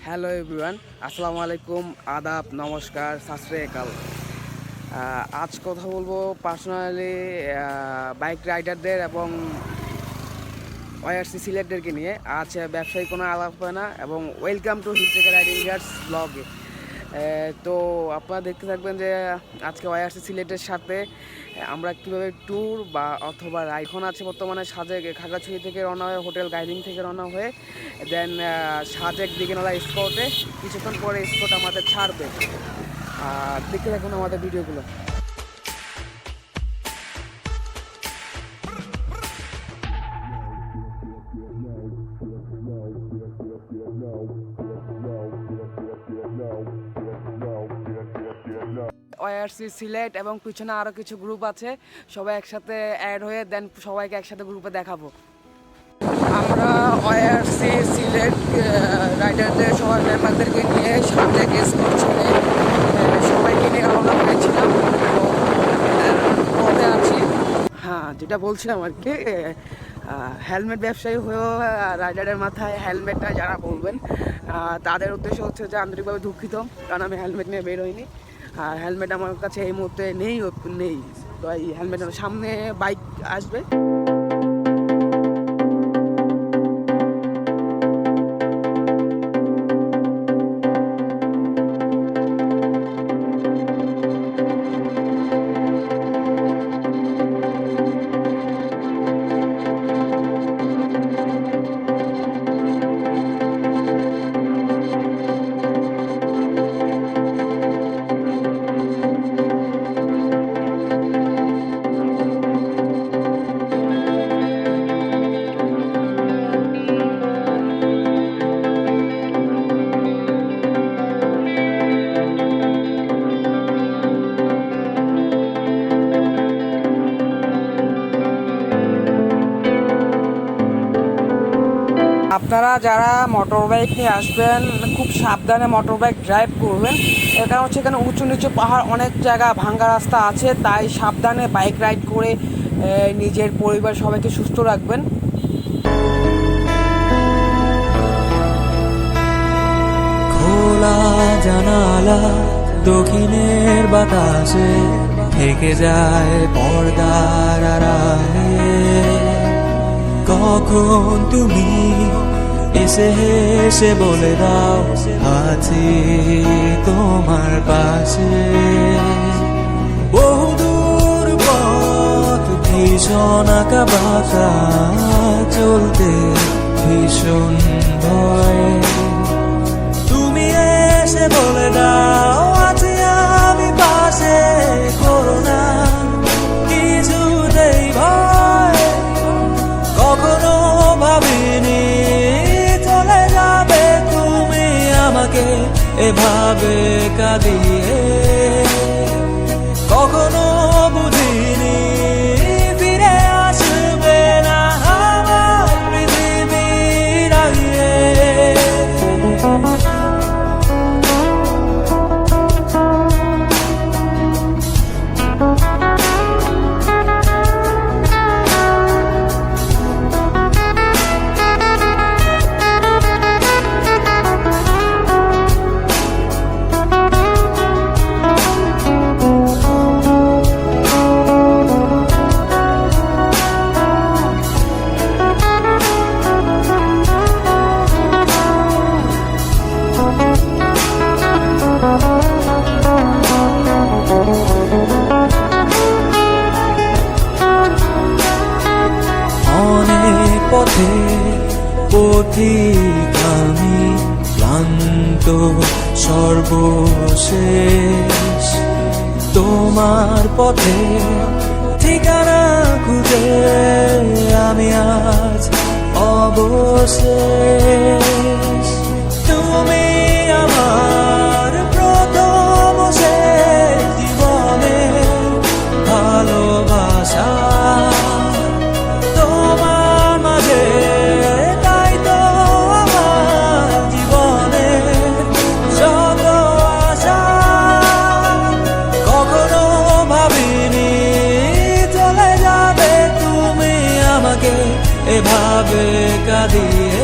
Hello everyone, আসসালামু আলাইকুম, আদাব, নমস্কার, সত শ্রী আকাল। আজ কথা বলবো পার্সোনালি বাইক রাইডারদের এবং YRC সিলেটদেরকে নিয়ে। আজ ব্যবসায়িক কোনো আলাপ হয় না এবং welcome to Hilltech riding guards ব্লগে। তো আপনারা দেখতে থাকবেন যে আজকে YRC সিলেটের সাথে আমরা কীভাবে ট্যুর বা অথবা রাইখন আছে বর্তমানে সাজেক খাগড়াছড়ি থেকে রওনা হয়ে হোটেল গাইডিং থেকে রওনা হয়ে দেন সাজেক দিঘিনালা স্পটে কিছুক্ষণ পরে স্পট আমাদের ছাড়বে। আর দেখতে থাকুন আমাদের ভিডিওগুলো। YRC সিলেট এবং পিছনে আরও কিছু গ্রুপ আছে, সবাই একসাথে অ্যাড হয়ে দেন সবাইকে একসাথে গ্রুপে দেখাবো। আমরা YRC সিলেট রাইডারদের সবার মেম্বারদেরকে নিয়ে সামনে স্পট ছেড়ে সবাইকে নিয়ে রওনা করেছিলাম। পথে আছি, হ্যাঁ যেটা বলছিলাম আর কি, হেলমেট ব্যবসায়ী হয়েও রাইডারের মাথায় হেলমেটটা যারা বলবেন তাদের উদ্দেশ্য হচ্ছে যে আন্তরিকভাবে দুঃখিত, কারণ আমি হেলমেট নিয়ে বের হইনি। আর হেলমেট আমার কাছে এই মুহূর্তে নেই তো এই হেলমেটের সামনে বাইক আসবে। আপনারা যারা মোটর বাইক নিয়ে আসবেন খুব সাবধানে মোটর বাইক ড্রাইভ করবেন, এর কারণ হচ্ছে এখানে উঁচু নিচু পাহাড়, অনেক জায়গা ভাঙ্গা রাস্তা আছে, তাই সাবধানে বাইক রাইড করে নিজের পরিবার সবাইকে সুস্থ রাখবেন। খোলা জানালা দক্ষিণের বাতাসে থেকে যায় পর্দার আড়ালে, কখন তুমি এসে হেসে বলে দাও আছি তোমার পাশে। বহুদূর পথ ভীষণ আঁকা বাঁকা, চলতে ভীষণ ভয়, তুমি এসে বলে দাও আছি আমি পাশে, করোনা কিছুতেই ভয়। কখনো ভাবিনি চলে যাবে তুমি আমাকে এভাবে কাঁদিয়ে, কখনো বুঝিনি ফিরে আসবে না আমার পৃথিবীর আগে। পথে পথিক আমি ক্লান্ত সর্বশেষ, তোমার পথে ঠিকানা খুঁজে আমি আজ অবশেষ। তুমি আমার প্রথম শেষ জীবনের ভালোবাসা, তাই তো আমার জীবনে যত আশা। কখনো ভাবিনি চলে যাবে তুমি আমাকে এভাবে কাঁদিয়ে।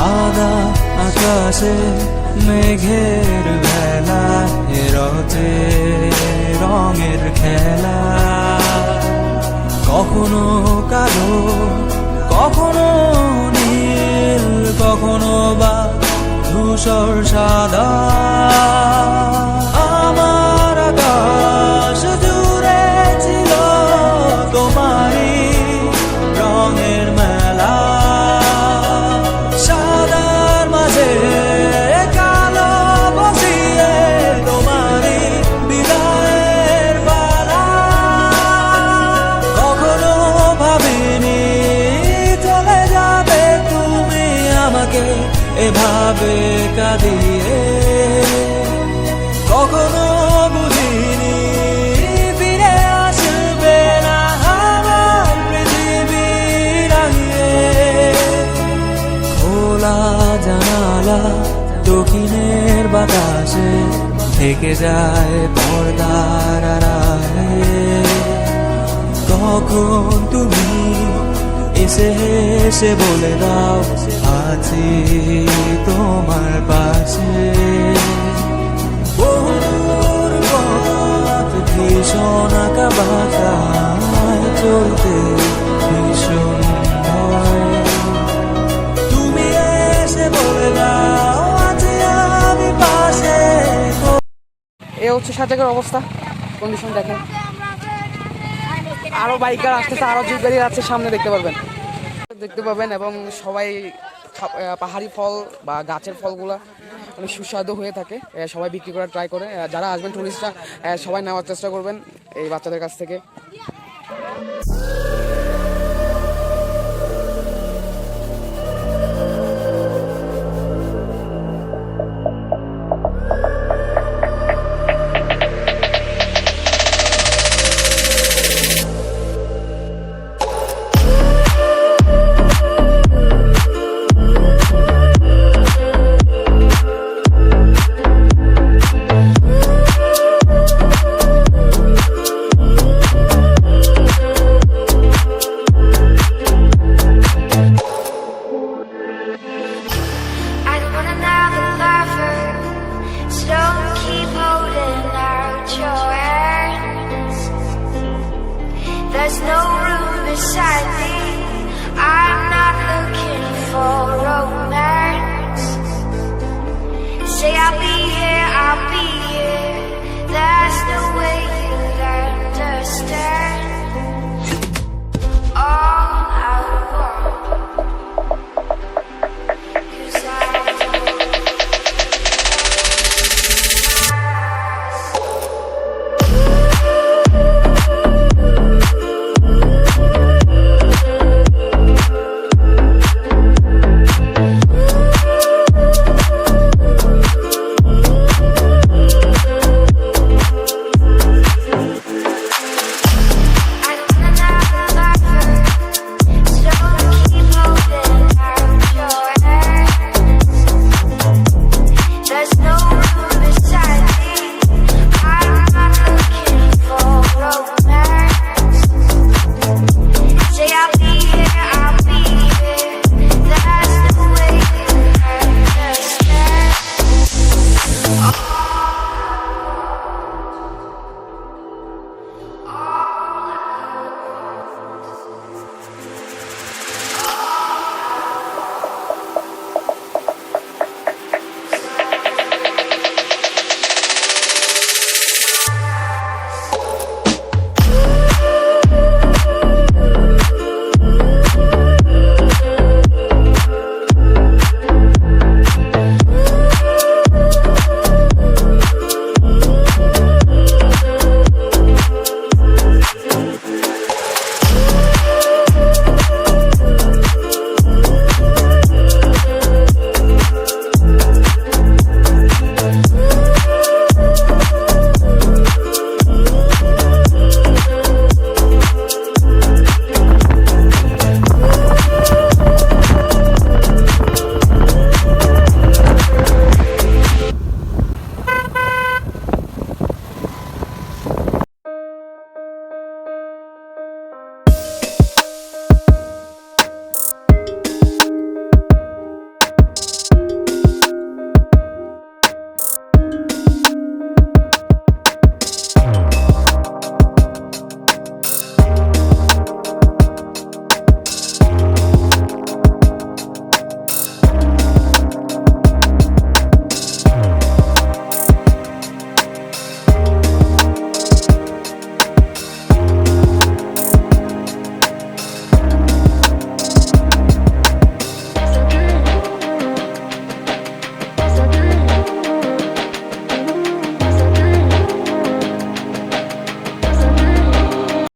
সাদা আকাশে মেঘের ভেলায় রচে রঙের খেলা, কখনো কালো কখনো নীল কখনো বা ধূসর সাদা। আমার আকাশ জুড়ে ছিল তোমারই রঙের মেলা, সাদার মাঝে কালো বসিয়ে তোমারই বিদায়ের পালা। কখনো ভাবিনি চলে যাবে তুমি আমাকে এভাবে কাঁদিয়ে, কখনো বুঝিনি ফিরে আসবে না আমার পৃথিবী রাঙিয়ে। খোলা জানালা দক্ষিণের বাতাসে থেকে যায় পর্দার আড়ালে, কখন তুমি এসে হেসে বলে দাও আছি তোমার পাশে। বহুদূর পথ ভীষণ আঁকা বাঁকা চলতে ভীষণ ভয়, তুমি এসে বলে দাও আছি আমি পাশে। এ হচ্ছে সাজেকের অবস্থা, কন্ডিশন দেখেন। আরো বাইকার আসতেছে, আরো জিপ গাড়ি আছে, সামনে দেখতে পাবেন এবং সবাই পাহাড়ি ফল বা গাছের ফলগুলা অনেক সুস্বাদু হয়ে থাকে, সবাই বিক্রি করার ট্রাই করে। যারা আসবেন টুরিস্টরা সবাই নেওয়ার চেষ্টা করবেন এই বাচ্চাদের কাছ থেকে। There's no room beside me.